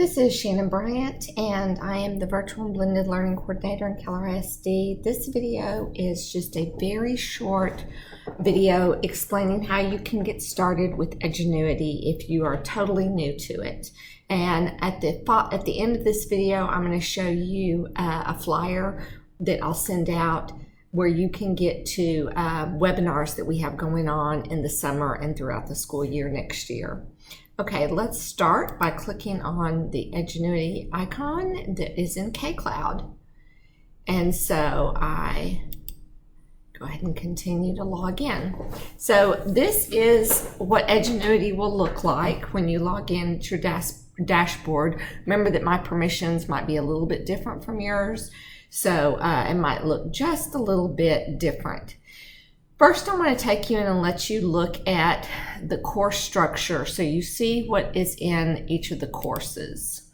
This is Shannon Bryant, and I am the Virtual and Blended Learning Coordinator in Keller ISD. This video is just a very short video explaining how you can get started with Edgenuity if you are totally new to it. And at the end of this video, I'm going to show you a flyer that I'll send out where you can get to webinars that we have going on in the summer and throughout the school year next year. Okay, let's start by clicking on the Edgenuity icon that is in K-Cloud. And so I go ahead and continue to log in. So this is what Edgenuity will look like when you log in to your dashboard. Remember that my permissions might be a little bit different from yours, so it might look just a little bit different. First, I'm going to take you in and let you look at the course structure so you see what is in each of the courses.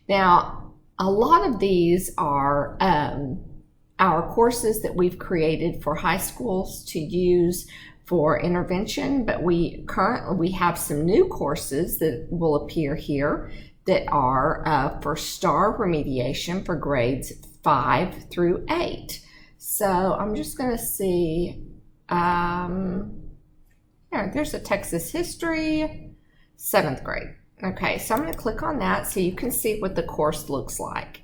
Now, a lot of these are our courses that we've created for high schools to use for intervention, but we have some new courses that will appear here that are for STAR remediation for grades 5 through 8. So I'm just going to see, there's a Texas history, 7th grade. Okay, so I'm going to click on that so you can see what the course looks like.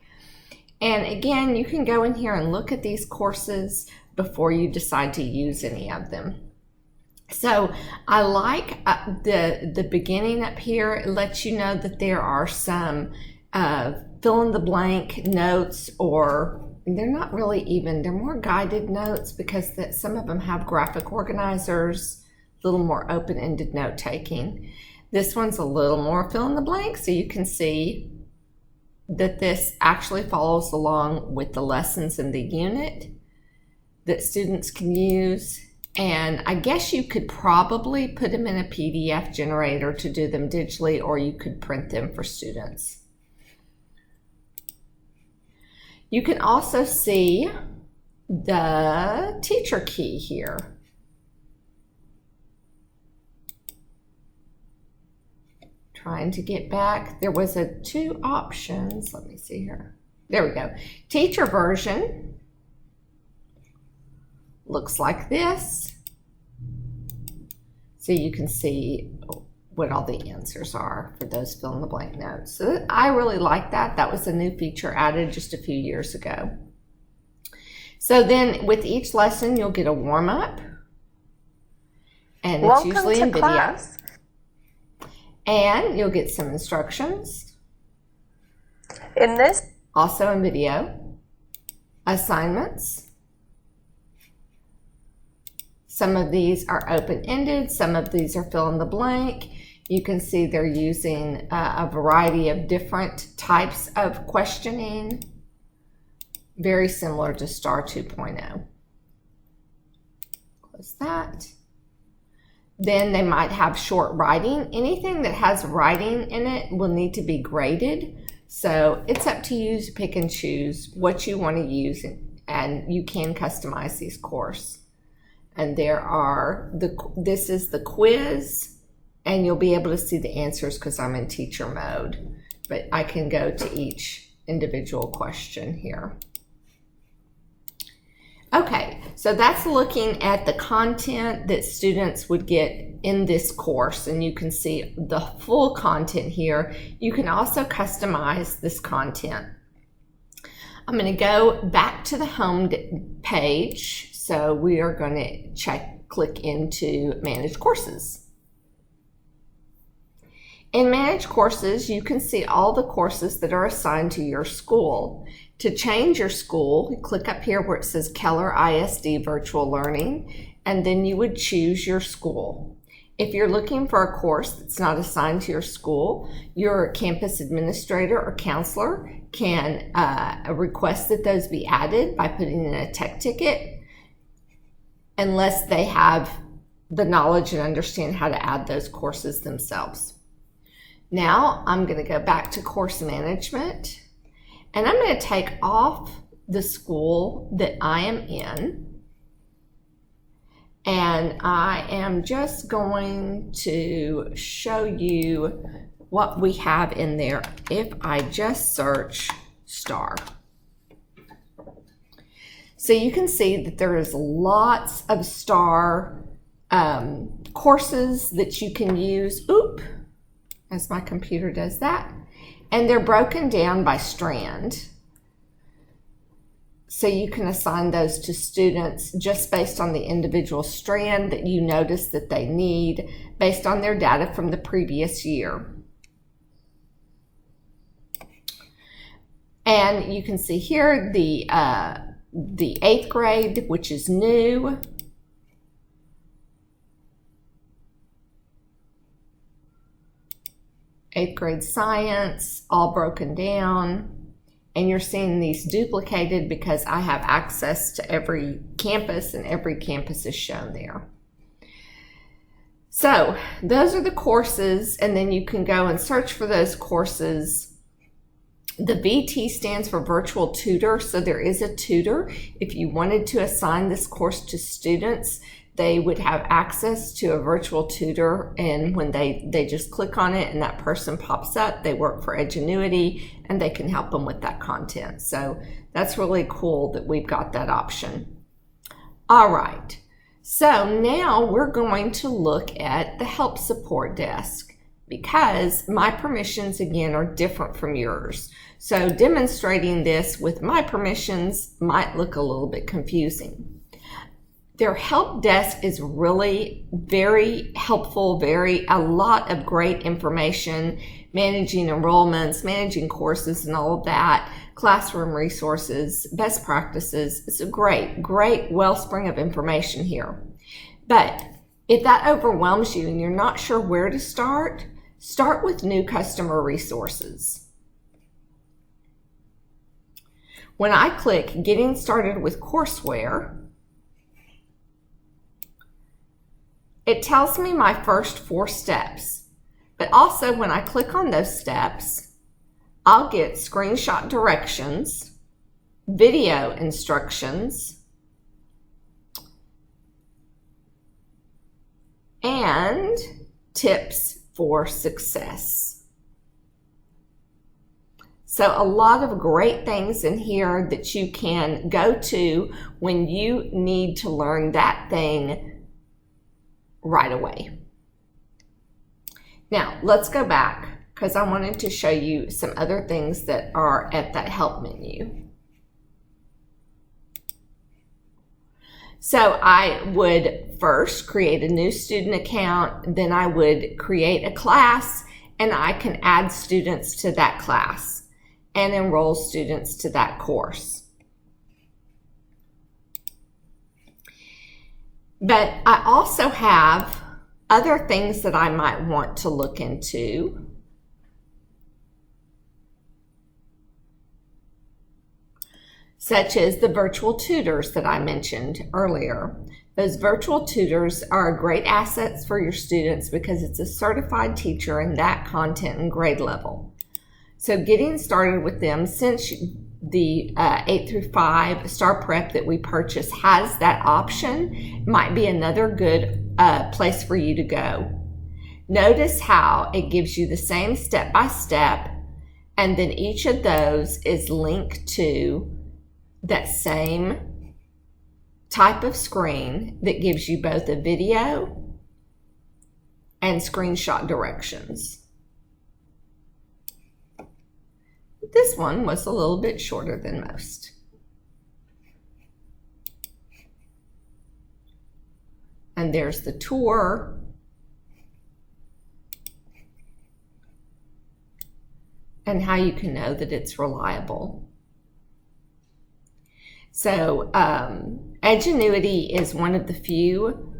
And again, you can go in here and look at these courses before you decide to use any of them. So I like the beginning up here. It lets you know that there are some fill in the blank notes, or they're not really even, they're more guided notes because some of them have graphic organizers, a little more open-ended note taking. This one's a little more fill in the blank, so you can see that this actually follows along with the lessons in the unit that students can use. And I guess you could probably put them in a PDF generator to do them digitally, or you could print them for students. You can also see the teacher key here. Trying to get back, there was two options. Let me see here. There we go. Teacher version looks like this. So you can see what all the answers are for those fill in the blank notes. So I really like that. That was a new feature added just a few years ago. So then with each lesson, you'll get a warm up, and it's usually in video. Class. And you'll get some instructions. In this? Also in video. Assignments. Some of these are open-ended, some of these are fill in the blank. You can see they're using a variety of different types of questioning, very similar to STAR 2.0. Close that. Then they might have short writing. Anything that has writing in it will need to be graded. So it's up to you to pick and choose what you want to use, and you can customize these courses. And this is the quiz, and you'll be able to see the answers because I'm in teacher mode. But I can go to each individual question here. Okay, so that's looking at the content that students would get in this course, and you can see the full content here. You can also customize this content. I'm going to go back to the home page. So we are going to click into Manage Courses. In Manage Courses, you can see all the courses that are assigned to your school. To change your school, click up here where it says Keller ISD Virtual Learning, and then you would choose your school. If you're looking for a course that's not assigned to your school, your campus administrator or counselor can request that those be added by putting in a tech ticket, unless they have the knowledge and understand how to add those courses themselves. Now I'm going to go back to course management, and I'm going to take off the school that I am in, And I am just going to show you what we have in there if I just search STAR. So you can see that there is lots of STAR courses that you can use. Oop, as my computer does that. And they're broken down by strand. So you can assign those to students just based on the individual strand that you notice that they need based on their data from the previous year. And you can see here the 8th grade, which is new. Eighth grade science, all broken down. And you're seeing these duplicated because I have access to every campus and every campus is shown there. So those are the courses, and then you can go and search for those courses. The VT stands for virtual tutor, so there is a tutor. If you wanted to assign this course to students, they would have access to a virtual tutor, and when they just click on it and that person pops up, they work for Edgenuity and they can help them with that content. So that's really cool that we've got that option. All right, so now we're going to look at the help support desk because my permissions again are different from yours. So demonstrating this with my permissions might look a little bit confusing. Their help desk is really very helpful, a lot of great information, managing enrollments, managing courses and all of that, classroom resources, best practices. It's a great wellspring of information here. But if that overwhelms you and you're not sure where to start with new customer resources. When I click Getting Started with Courseware, it tells me my first 4 steps, but also when I click on those steps, I'll get screenshot directions, video instructions, and tips for success. So a lot of great things in here that you can go to when you need to learn that thing right away. Now let's go back because I wanted to show you some other things that are at that help menu. So I would first create a new student account, then I would create a class, and I can add students to that class and enroll students to that course. But I also have other things that I might want to look into. Such as the virtual tutors that I mentioned earlier. Those virtual tutors are great assets for your students because it's a certified teacher in that content and grade level. So getting started with them, since the 8 through 5 STAR Prep that we purchase has that option, might be another good place for you to go. Notice how it gives you the same step-by-step, and then each of those is linked to that same type of screen that gives you both a video and screenshot directions. This one was a little bit shorter than most. And there's the tour. And how you can know that it's reliable. So Edgenuity is one of the few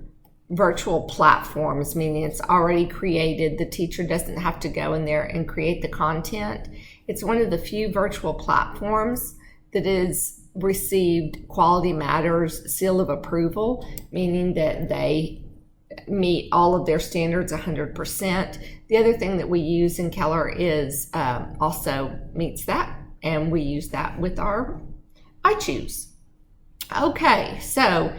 virtual platforms, meaning it's already created. The teacher doesn't have to go in there and create the content. It's one of the few virtual platforms that is received Quality Matters seal of approval, meaning that they meet all of their standards 100%. The other thing that we use in Keller is also meets that, and we use that with our iChoose. Okay, so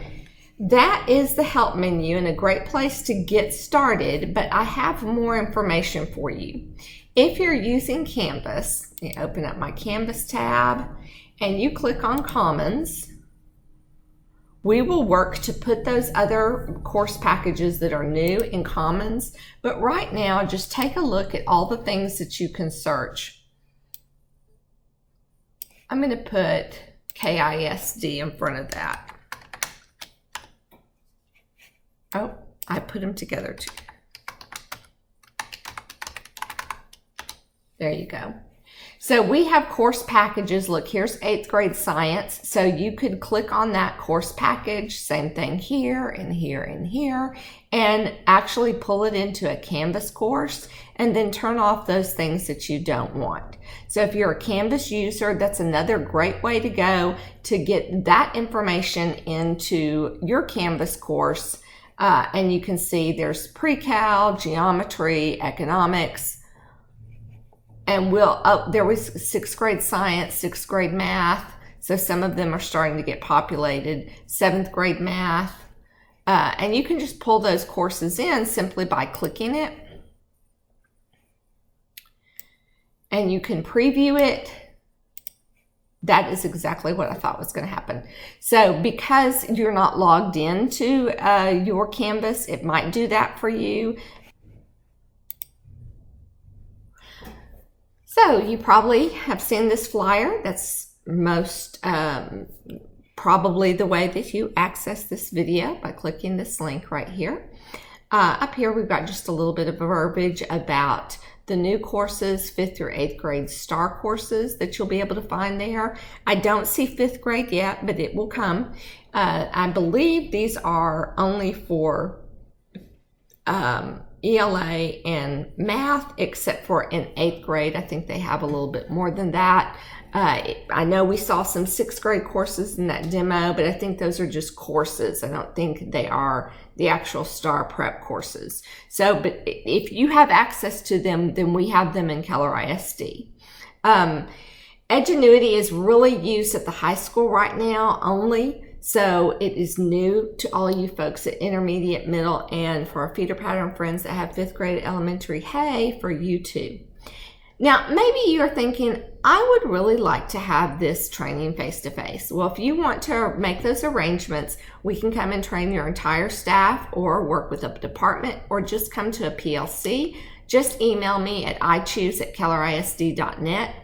That is the help menu and a great place to get started, but I have more information for you. If you're using Canvas, you open up my Canvas tab and you click on Commons, we will work to put those other course packages that are new in Commons, but right now just take a look at all the things that you can search. I'm going to put KISD in front of that. Oh, I put them together too. There you go. So we have course packages. Look, here's 8th grade science. So you could click on that course package, same thing here and here and here, and actually pull it into a Canvas course and then turn off those things that you don't want. So if you're a Canvas user, that's another great way to go to get that information into your Canvas course. And you can see there's pre-cal, geometry, economics, and there was 6th grade science, 6th grade math. So some of them are starting to get populated. 7th grade math. And you can just pull those courses in simply by clicking it. And you can preview it. That is exactly what I thought was going to happen. So because you're not logged into your Canvas, it might do that for you. So you probably have seen this flyer. That's most probably the way that you access this video, by clicking this link right here. Up here we've got just a little bit of verbiage about the new courses, 5th through 8th grade STAR courses that you'll be able to find there. I don't see 5th grade yet, but it will come. I believe these are only for ELA and math, except for in 8th grade. I think they have a little bit more than that. I know we saw some 6th grade courses in that demo, but I think those are just courses. I don't think they are the actual STAR prep courses. So, but if you have access to them, then we have them in Keller ISD. Edgenuity is really used at the high school right now only. So it is new to all you folks at intermediate, middle, and for our feeder pattern friends that have 5th grade elementary, hey, for you too. Now, maybe you're thinking, I would really like to have this training face-to-face. Well, if you want to make those arrangements, we can come and train your entire staff or work with a department or just come to a PLC. Just email me at ichoose@kellerisd.net.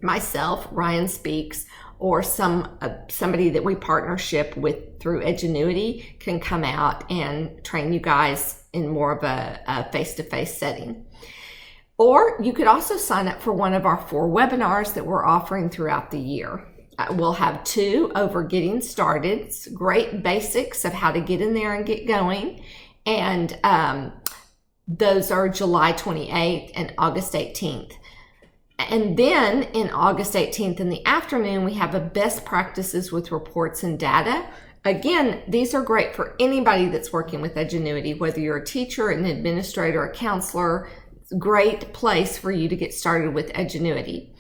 Myself, Ryan Speaks, or somebody that we partnership with through Edgenuity can come out and train you guys in more of a face-to-face setting. Or you could also sign up for one of our 4 webinars that we're offering throughout the year. We'll have 2 over getting started. It's great basics of how to get in there and get going. And those are July 28th and August 18th. And then in August 18th in the afternoon, we have a best practices with reports and data. Again, these are great for anybody that's working with Edgenuity, whether you're a teacher, an administrator, a counselor. It's a great place for you to get started with Edgenuity.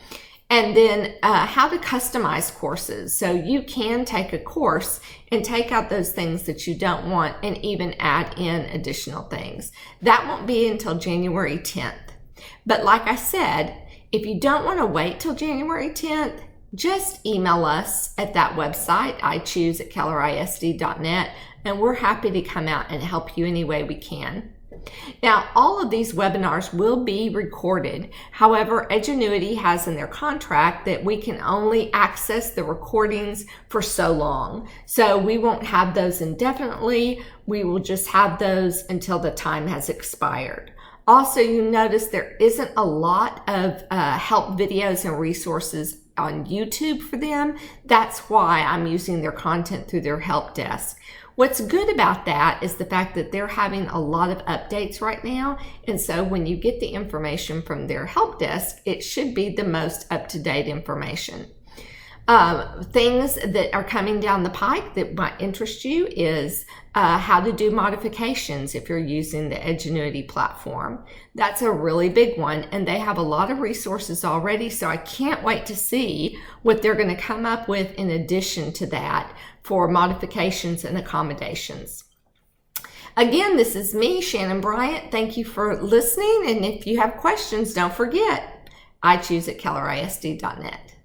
And then how to customize courses. So you can take a course and take out those things that you don't want and even add in additional things. That won't be until January 10th. But like I said, if you don't want to wait till January 10th, just email us at that website, ichoose@kellerisd.net, and we're happy to come out and help you any way we can. Now, all of these webinars will be recorded. However, Edgenuity has in their contract that we can only access the recordings for so long. So we won't have those indefinitely. We will just have those until the time has expired. Also, you notice there isn't a lot of help videos and resources on YouTube for them. That's why I'm using their content through their help desk. What's good about that is the fact that they're having a lot of updates right now. And so when you get the information from their help desk, it should be the most up-to-date information. Things that are coming down the pike that might interest you is how to do modifications if you're using the Edgenuity platform. That's a really big one, and they have a lot of resources already, so I can't wait to see what they're going to come up with in addition to that for modifications and accommodations. Again, this is me, Shannon Bryant. Thank you for listening, and if you have questions, don't forget, I choose at kellerisd.net.